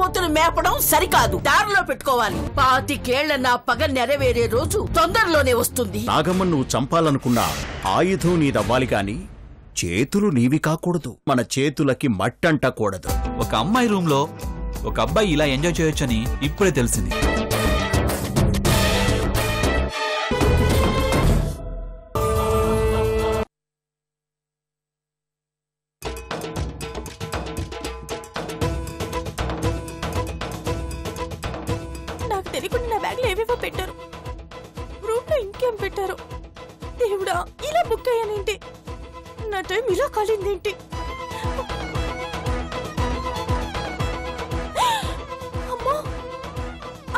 దున్నపోతులు మేపడం సరికాదు, దారిలో పెట్టుకోవాలి. 25 నా పగ నెరవేరే రోజు తొందరలోనే వస్తుంది. నాగమ్మ నువ్వు చంపాలనుకున్నా ఆయుధం నీదవ్వాలి గాని చేతులు నీవి కాకూడదు. మన చేతులకి మట్టంటకూడదు. ఒక అమ్మాయి రూమ్ లో ఒక అబ్బాయి ఇలా ఎంజాయ్ చేయొచ్చని ఇప్పుడే తెలిసింది. నాకు తెలియకుండా నా బ్యాగ్ లో ఏవేవో పెట్టారు. రూమ్ లో ఇంకేం పెట్టారు? దేవుడా, ఇలా బుక్ అయ్యానేంటి? నా టైం ఇలా కాలిందేంటి? అమ్మా,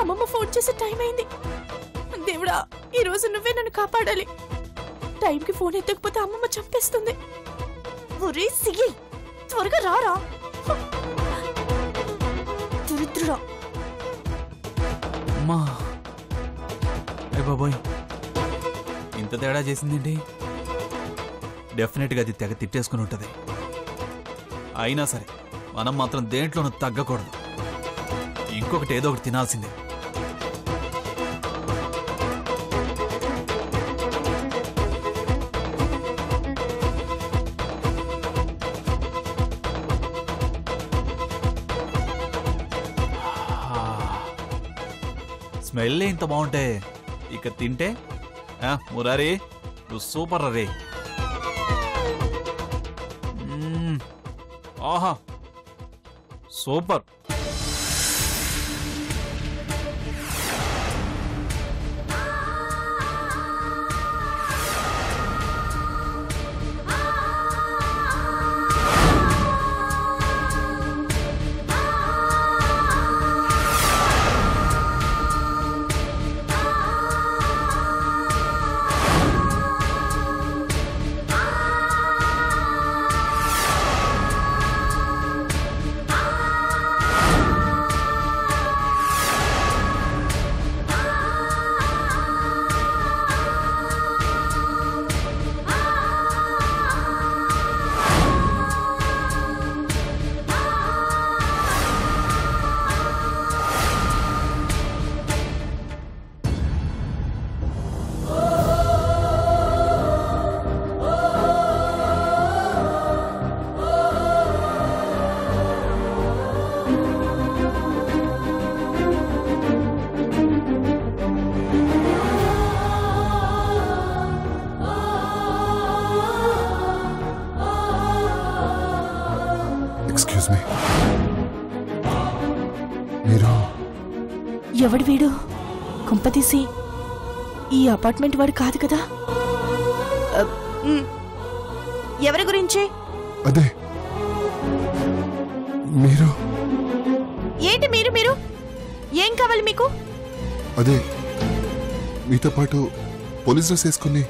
అమ్మమ్మ ఫోన్ చేసే టైం అయింది. దేవుడా, ఈ రోజు నువ్వే నన్ను కాపాడాలి. టైంకి ఫోన్ ఎత్తకపోతే అమ్మమ్మ చంపేస్తుంది. ఒరే సిగి, త్వరగా రారా. దరిద్రుడా. అమ్మా, అయ్య బాబోయ్, ఇంత తేడా చేసిందేంటి? డెఫినెట్గా అది తెగ తిట్టేసుకుని ఉంటుంది. అయినా సరే మనం మాత్రం దేంట్లోనూ తగ్గకూడదు. ఇంకొకటి ఏదో ఒకటి తినాల్సిందే. స్మెల్ ఇంత బాగుంటే ఇక తింటే మురారి నువ్వు సూపర్ రే. ఆహా, సూపర్. ఎవడు వీడు? కుంపతీసి ఈ అపార్ట్మెంట్ వాడు కాదు కదా? ఎవరి గురించి? అదే మీరు. ఏంటి మీరు? మీరు ఏం కావాలి మీకు? అదే మీతో పాటు పోలీస్ డ్రెస్ వేసుకుని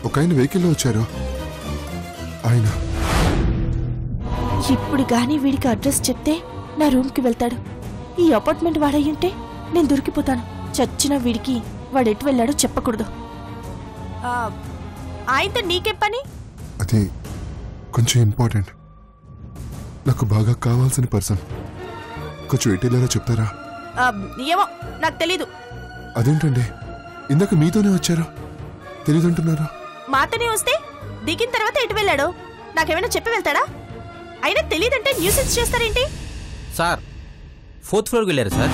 ఒక ఆయన వెహికల్లో వచ్చారు. ఆయన ఇప్పుడు గానీ వీడికి అడ్రస్ చెప్తే నా రూమ్కి వెళ్తాడు. ఈ అపార్ట్మెంట్ వాడయ్యుంటే నేను దొరికిపోతాను. చచ్చిన వీడికి వాడు ఎటు వెళ్ళాడో చెప్పకూడదు. ఆయనతో నీకే పని? అది కొంచెం ఇంపార్టెంట్. నాకు బాగా కావాల్సిన పర్సన్. కొంచెం ఎటెళ్ళారో చెప్తారా? ఏమో నాకు తెలీదు. అదేంటండి, ఇందాక మీతోనే వచ్చారు, తెలీదంటున్నారా? మాతోనే వస్తే దిగిన తర్వాత ఎటు వెళ్ళాడో నాకేమైనా చెప్పి వెళ్తాడా? అయినా తెలీదంటే న్యూసెన్స్ చేస్తారేంటి? సార్ 4th ఫ్లోర్కి వెళ్ళారు సార్.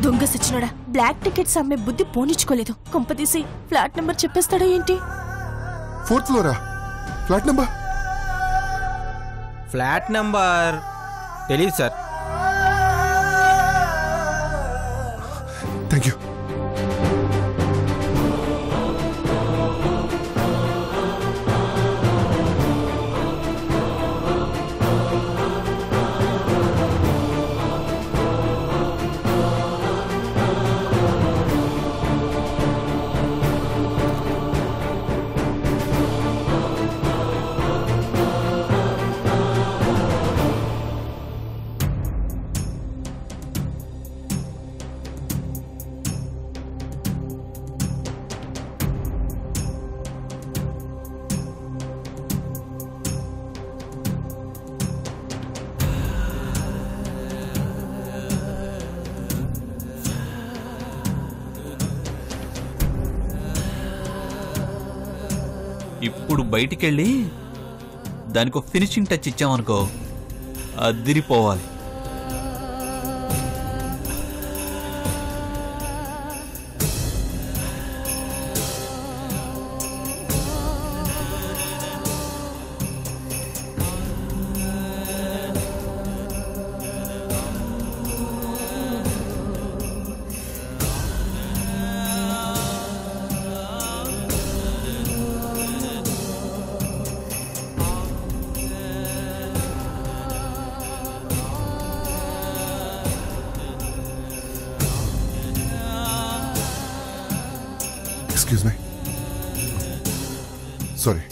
దొంగ సచ్చినోడా, బ్లాక్ టికెట్స్ అమ్మే బుద్ధి పోనిచ్చుకోలేదు. కొంపతీసి ఫ్లాట్ నెంబర్ చెప్పేస్తాడో ఏంటి? 4th ఫ్లోరా? Flat number? ఫ్లాట్ నెంబర్ తెలీదు సార్. Thank you. ఇప్పుడు బయటికెళ్ళి దానికి ఒక ఫినిషింగ్ టచ్ ఇచ్చామనుకో, అదిరిపోవాలి. Excuse me. Sorry.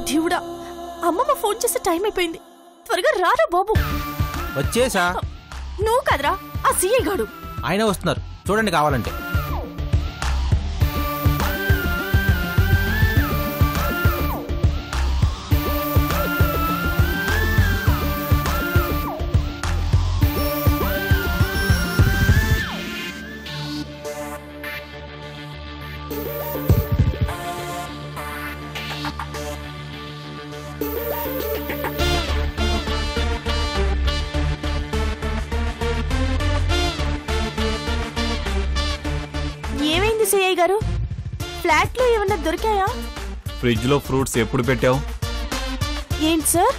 దేవుడా, అమ్మమ్మ ఫోన్ చేసే టైం అయిపోయింది. త్వరగా రారా బాబు. వచ్చేసా. నువ్వు కదరా, ఆ సీఐ గాడు. ఆయన వస్తున్నారు, చూడండి కావాలంటే. ఏమైంది సీఐ గారు? ఫ్లాట్ లో ఏమన్నా దొరికాయా? ఫ్రిడ్జ్ లో ఫ్రూట్స్ ఎప్పుడు పెట్టావు? ఏంటి సార్?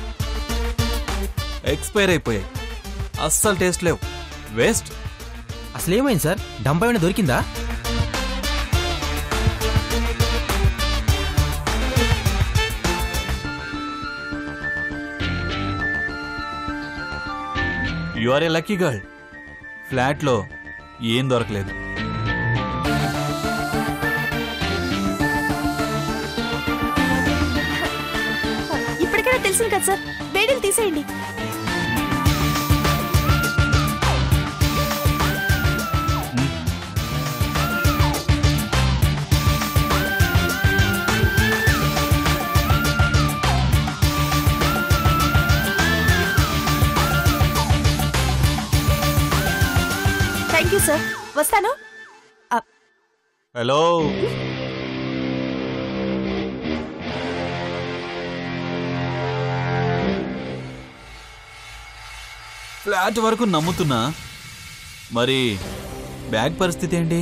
ఎక్స్పైర్ అయిపోయాయి, అస్సలు టేస్ట్ లేవు, వేస్ట్. అసలు ఏమైంది సార్? డంప్ ఏమైనా దొరికిందా? You are a lucky girl. Flat లో ఏం దొరకలేదు. ఇప్పటికైనా తెలిసింది కదా సార్, వేడిలు తీసేయండి. థ్యాంక్ యూ సార్, వస్తాను. హలో, ఫ్లాట్ వరకు నమ్ముతున్నా, మరి బ్యాగ్ పరిస్థితి ఏంటి?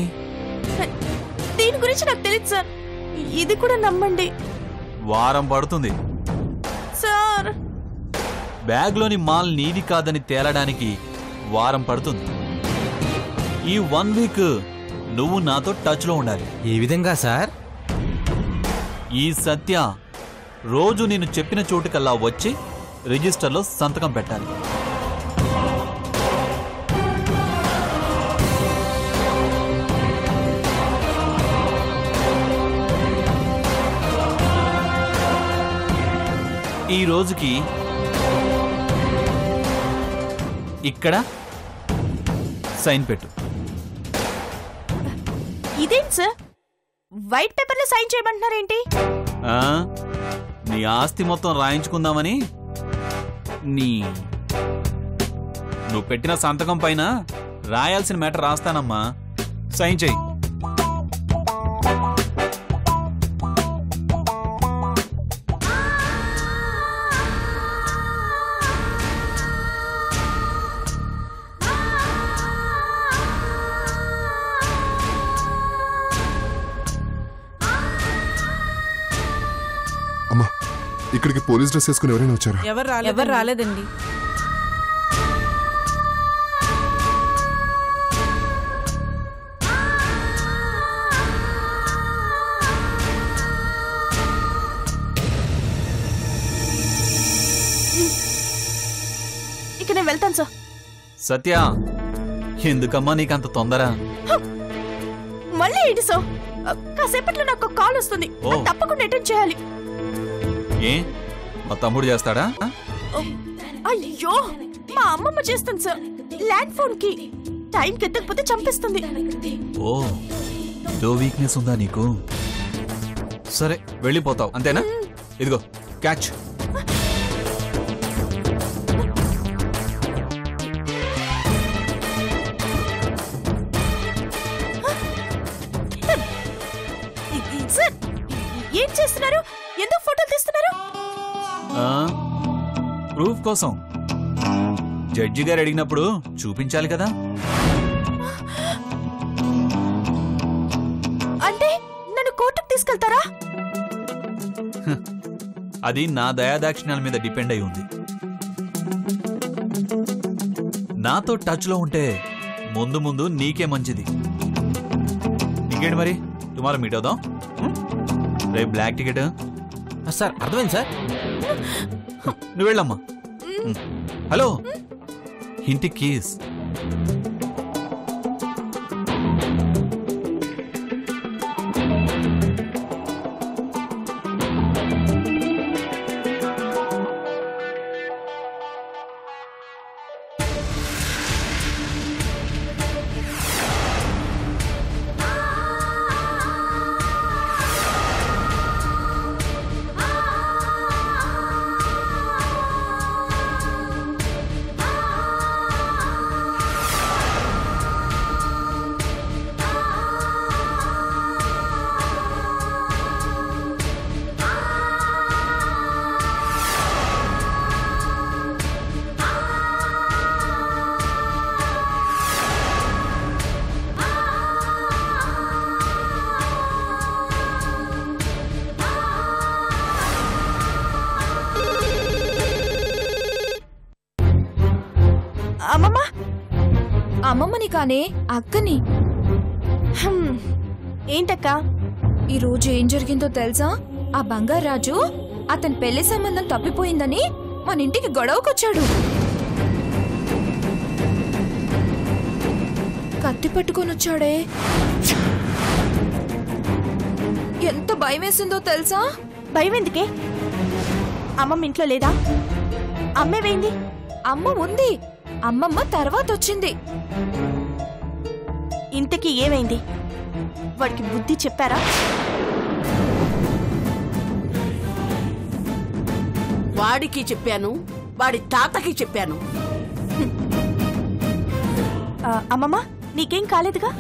దీని గురించి నాకు తెలియదు సార్, ఇది కూడా నమ్మండి. వారం పడుతుంది. సార్, బ్యాగ్లోని మాల్ నీది కాదని తేలడానికి వారం పడుతుంది. ఈ 1 వీక్ నువ్వు నాతో టచ్ లో ఉండాలి. ఏ విధంగా సార్? ఈ సత్య రోజు నేను చెప్పిన చోటుకల్లా వచ్చి రిజిస్టర్లో సంతకం పెట్టాలి. ఈ రోజుకి ఇక్కడ సైన్ పెట్టు. ఇదేంటి సార్, వైట్ పేపర్ లో సైన్ చేయమంటున్నారేంటి? నీ ఆస్తి మొత్తం రాయించుకుందామని. నువ్వు పెట్టిన సంతకం పైన రాయాల్సిన మ్యాటర్ రాస్తానమ్మా, సైన్ చెయ్యి. ఇక్కడికి పోలీస్ డ్రెస్ వేసుకుని ఎవరైనా వచ్చారా? ఎవరు రాలేదండి. ఇక నేను వెళ్తాను సార్. సత్య, ఎందుకమ్మా నీకంత తొందర? మళ్ళీ ఏంటి సార్? కాసేపట్లో నాకు కాల్ వస్తుంది, తప్పకుండా అటెండ్ చేయాలి. ఏ మా తమ్ముడు చేస్తాడా? అయ్యో, మా అమ్మమ్మ చేస్తుంది సార్. ల్యాండ్ ఫోన్ కి టైంకి ఎత్తకపోతే చంపేస్తుంది. ఓ, ఇదో వీక్నెస్ ఉందా నీకు? సరే, వెళ్ళిపోతావు అంతేనా? ఇదిగో క్యాచ్. సార్, ఏం చేస్తున్నారు? ఎందుకు ఫోటోలు తీస్తున్నారు? ప్రూఫ్ కోసం. జడ్జి గారు అడిగినప్పుడు చూపించాలి కదా. అంటే నన్ను కోర్టుకు తీసుకెళ్తారా? అది నా దయాదాక్షిణ్యాల మీద డిపెండ్ అయి ఉంది. నాతో టచ్ లో ఉంటే ముందు ముందు నీకే మంచిది. ఇంకేంటి మరి, టుమారో మీట్ అవుదాం. రేపు బ్లాక్ టికెట్. సార్ అర్థమైంది సార్. నువ్వు వెళ్ళమ్మా. హలో, ఇంటి కీస్. అమ్మమ్మ, అమ్మమ్మని కానే అక్కని. ఏంటక్క? ఈరోజు ఏం జరిగిందో తెలుసా? ఆ బంగారాజు అతని పెళ్లి సంబంధం తప్పిపోయిందని మన ఇంటికి గొడవకొచ్చాడు. కత్తి పట్టుకొని వచ్చాడే. ఎంత భయం వేసిందో తెలుసా? భయం ఎందుకే? అమ్మమ్మ ఇంట్లో లేదా? అమ్మే వేయింది. అమ్మ ఉంది, అమ్మమ్మ తర్వాత వచ్చింది. ఇంతకీ ఏమైంది? వాడికి బుద్ధి చెప్పారా? వాడికి చెప్పాను, వాడి తాతకి చెప్పాను. అమ్మమ్మ, నీకేం కాలేదుగా?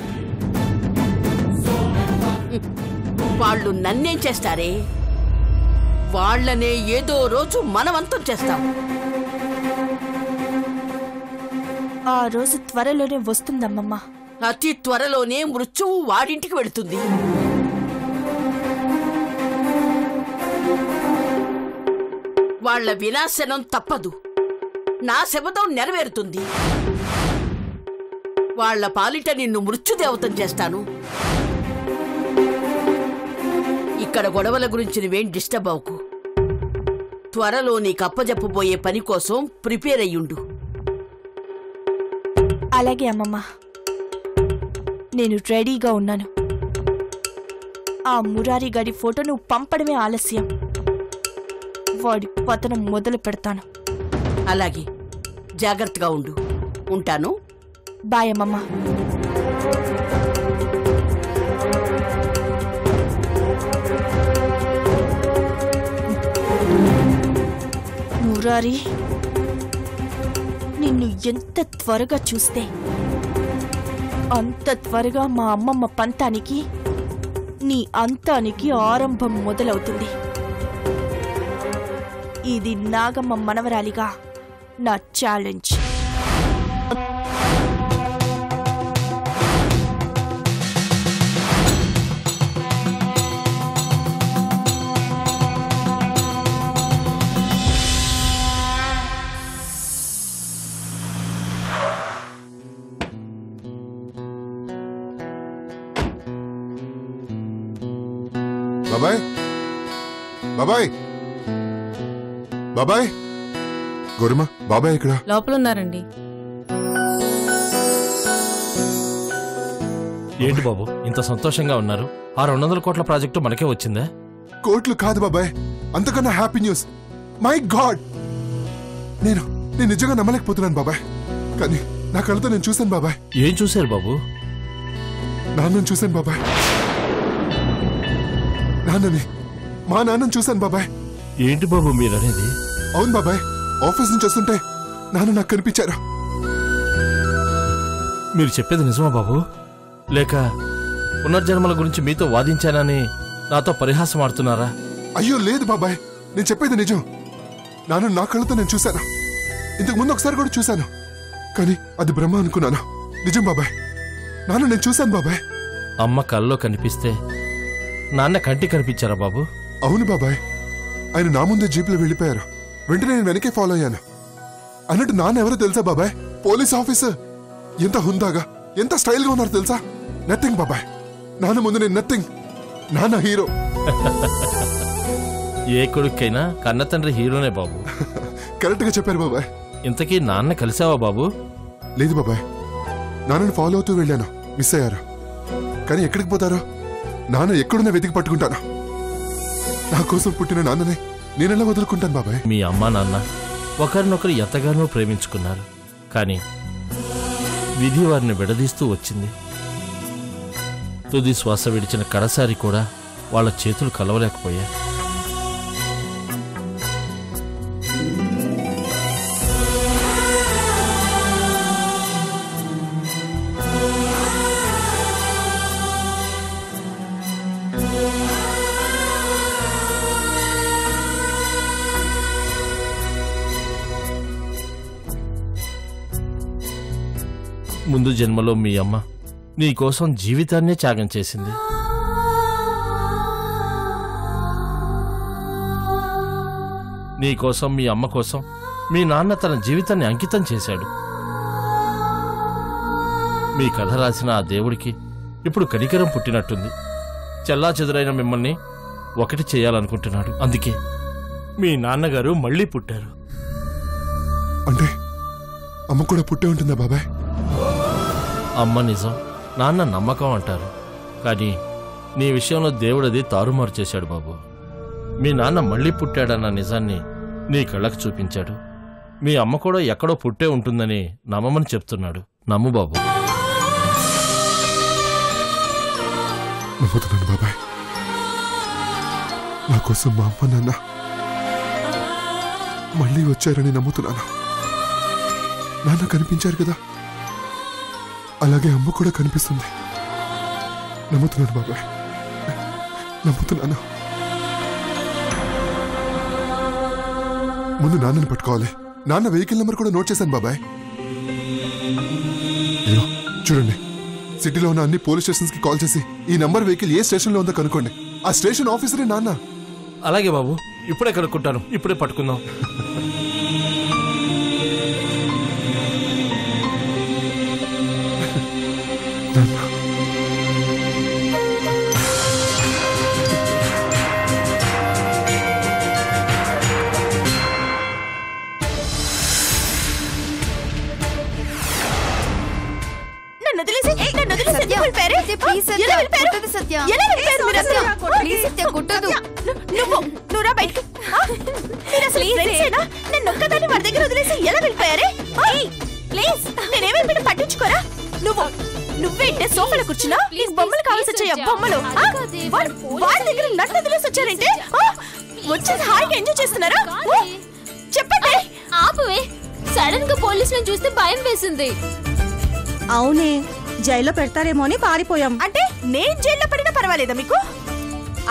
వాళ్ళు నన్నేం చేస్తారే? వాళ్లనే ఏదో రోజు మనవంతం చేస్తాం. ఆ రోజు త్వరలోనే వస్తుందమ్మమ్మ. అతి త్వరలోనే మృత్యువు వాడింటికి వెళుతుంది. వాళ్ల వినాశనం తప్పదు. నా శబదం నెరవేరుతుంది. వాళ్ల పాలిట నిన్ను మృత్యుదేవతం చేస్తాను. ఇక్కడ గొడవల గురించి నువ్వేం డిస్టర్బ్ అవ్వకు. త్వరలో నీకు అప్పజెప్పబోయే పని కోసం ప్రిపేర్ అయ్యుండు. అలాగే అమ్మమ్మ, నేను రెడీగా ఉన్నాను. ఆ మురారి గారి ఫోటో నువ్వు పంపడమే ఆలస్యం. వాడి పతనం మొదలు పెడతాను. అలాగే, జాగ్రత్తగా ఉండు. ఉంటాను. బాయ్ అమ్మమ్మ. మురారి, నిన్ను ఎంత త్వరగా చూస్తే అంత త్వరగా మా అమ్మమ్మ పంతానికి, నీ అంతానికి ఆరంభం మొదలవుతుంది. ఇది నాగమ్మ మనవరాలిగా నా ఛాలెంజ్. బాబాయ్ బాబాయ్ బాబాయ్ గౌరమ్మ బాబాయ్ ఇక్కడ లోపల ఉన్నారండి. ఏంటి బాబు ఇంత సంతోషంగా ఉన్నారు? ఆ 200 కోట్ల ప్రాజెక్టు మనకే వచ్చిందా? కోట్లు కాదు బాబాయ్, అంతకన్నా హ్యాపీ న్యూస్. మై గాడ్, నేను నిజంగా నమ్మలేకపోతున్నాను బాబాయ్. కానీ నా కళ్ళతో నేను చూశాను బాబాయ్. ఏం చూశారు బాబు? నాన్నని చూశాను బాబాయ్. మా నాన్నని చూశాను బాబాయ్. ఏంటి బాబు మీరనేది? అవును బాబాయ్, ఆఫీస్ నుంచి వస్తుంటే నాన్న నాకు కనిపించారు. మీరు చెప్పేది నిజమా బాబు? లేక పునర్జన్మల గురించి మీతో వాదించానని నాతో పరిహాసం ఆడుతున్నారా? అయ్యో లేదు బాబాయ్, నేను చెప్పేది నిజం. నాన్న నా కళ్ళతో నేను చూశాను. ఇంతకు ముందు ఒకసారి కూడా చూశాను, కానీ అది బ్రహ్మ అనుకున్నాను. నిజం బాబాయ్, నాన్న నేను చూశాను బాబాయ్. అమ్మ కల్లో కనిపిస్తే నాన్న కంటి కనిపించారా బాబు? అవును బాబాయ్, ఆయన నా ముందే జీపులో వెళ్ళిపోయారు. వెంటనే నేను వెనకే ఫాలో అయ్యాను. అన్నట్టు నాన్న ఎవరో తెలుసా బాబాయ్? Police officer. ఎంత హుందాగా, ఎంత స్టైల్ గా ఉన్నారు తెలుసా? నథింగ్ బాబాయ్, నాన్న ముందు నేను నథింగ్. నాన్న హీరో. ఏ కొడుకైనా కన్న తండ్రి హీరోనే బాబు. కరెక్ట్ గా చెప్పారు బాబాయ్. ఇంతకీ నాన్న కలిసావా బాబు? లేదు బాబాయ్, నాన్నని ఫాలో అవుతూ వెళ్ళాను, మిస్ అయ్యారు. కానీ ఎక్కడికి పోతారో, నాన్న ఎక్కడున్నా వెతికి పట్టుకుంటాను. నా కోసం పుట్టిన నాన్నని నేనెలా వదులుకుంటాను బాబాయ్? మీ అమ్మా నాన్న ఒకరినొకరు ఎంతగానో ప్రేమించుకున్నారు, కానీ విధి వారిని విడదీస్తూ వచ్చింది. తుది శ్వాస విడిచిన కడసారి కూడా వాళ్ళ చేతులు కలవలేకపోయాయి. ముందు జన్మలో మీ అమ్మ నీకోసం జీవితాన్నే త్యాగం చేసింది. నీకోసం, మీ అమ్మ కోసం మీ నాన్న తన జీవితాన్ని అంకితం చేశాడు. మీ కథ రాసిన ఆ దేవుడికి ఇప్పుడు కనికరం పుట్టినట్టుంది. చెల్లా చెదురైన మిమ్మల్ని ఒకటి చేయాలనుకుంటున్నాడు. అందుకే మీ నాన్నగారు మళ్ళీ పుట్టారు. అంటే అమ్మ కూడా పుట్టే ఉంటుందా బాబాయ్? అమ్మ నిజం, నాన్న నమ్మకం అంటారు. కానీ నీ విషయంలో దేవుడది తారుమారు చేశాడు బాబు. మీ నాన్న మళ్ళీ పుట్టాడన్న నిజాన్ని నీ కళ్ళకు చూపించాడు. మీ అమ్మ కూడా ఎక్కడో పుట్టే ఉంటుందని నమ్మమని చెప్తున్నాడు. నమ్ము బాబు. నమ్ముతున్నాను బాబాయ్. నా కోసం మా అమ్మ నాన్న మళ్ళీ వచ్చారని నమ్ముతున్నాను. నాన్న కనిపించారు కదా, అలాగే అమ్మ కూడా కనిపిస్తుంది. నమ్ముతున్నాను బాబాయ్, నమ్ముతున్నాను. ముందు నాన్నని పట్టుకోవాలి. నాన్న వెహికల్ నెంబర్ కూడా నోట్ చేశాను బాబాయ్. చూడండి, సిటీలో ఉన్న అన్ని పోలీస్ స్టేషన్స్ కి కాల్ చేసి ఈ నంబర్ వెహికల్ ఏ స్టేషన్ లో ఉందో కనుక్కోండి. ఆ స్టేషన్ ఆఫీసరే నాన్న. అలాగే బాబు, ఇప్పుడే కనుక్కుంటాను. ఇప్పుడే పట్టుకుందాం. పట్టించుకోరా నువ్వు. నువ్వేంటే సోఫాలో కూర్చున్నా? బొమ్మలు కావాల్సి వచ్చాయా? బొమ్మలు వాళ్ళ దగ్గర నన్ను వదిలేసి వచ్చారంటే వచ్చేసి హాయిగా ఎంజాయ్ చేస్తున్నారా? చెప్పండి. ఆపువే, సడన్ గా పోలీసులను చూస్తే భయం వేసింది. అవునే, జైల్లో పెడతారేమో అని పారిపోయాం. అంటే నేను జైల్లో పడినా పర్వాలేదా మీకు?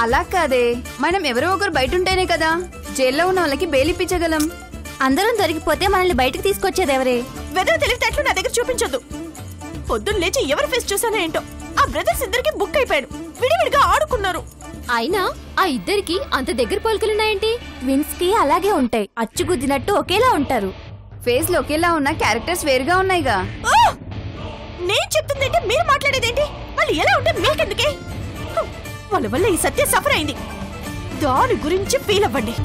అలా కాదే, మనం ఎవరో ఒకరు బయట ఉంటేనే కదా జైల్లో ఉన్న వాళ్ళకి బెయిల్ ఇప్పించగలం. అందరం దొరికిపోతే మనల్ని బయటకు తీసుకొచ్చేది ఎవరే? వెదవ తెలివితేటలు నా దగ్గర చూపించొద్దు. పొద్దున్న లేచి ఎవరి ఫేస్ చూసానో ఏంటో, ఆ బ్రదర్స్ ఇద్దరికి బుక్ అయిపోయాడు. విడివిడిగా ఆడుకున్నారు. అయినా ఆ ఇద్దరికి అంత దగ్గర పోలికలున్నాయేంటి? ట్విన్స్ కి అలాగే ఉంటాయి, అచ్చుగుద్దినట్టు ఒకేలా ఉంటారు. ఫేస్ లో ఒకేలా ఉన్న క్యారెక్టర్స్ వేరుగా ఉన్నాయిగా. నేను చెప్తుందేంటి, మీరు మాట్లాడేదేంటి? వాళ్ళు ఎలా ఉంటే మీకెందుకే? వాళ్ళ వల్ల ఈ సత్య సఫర్ అయింది. దాని గురించి ఫీల్ అవ్వండి.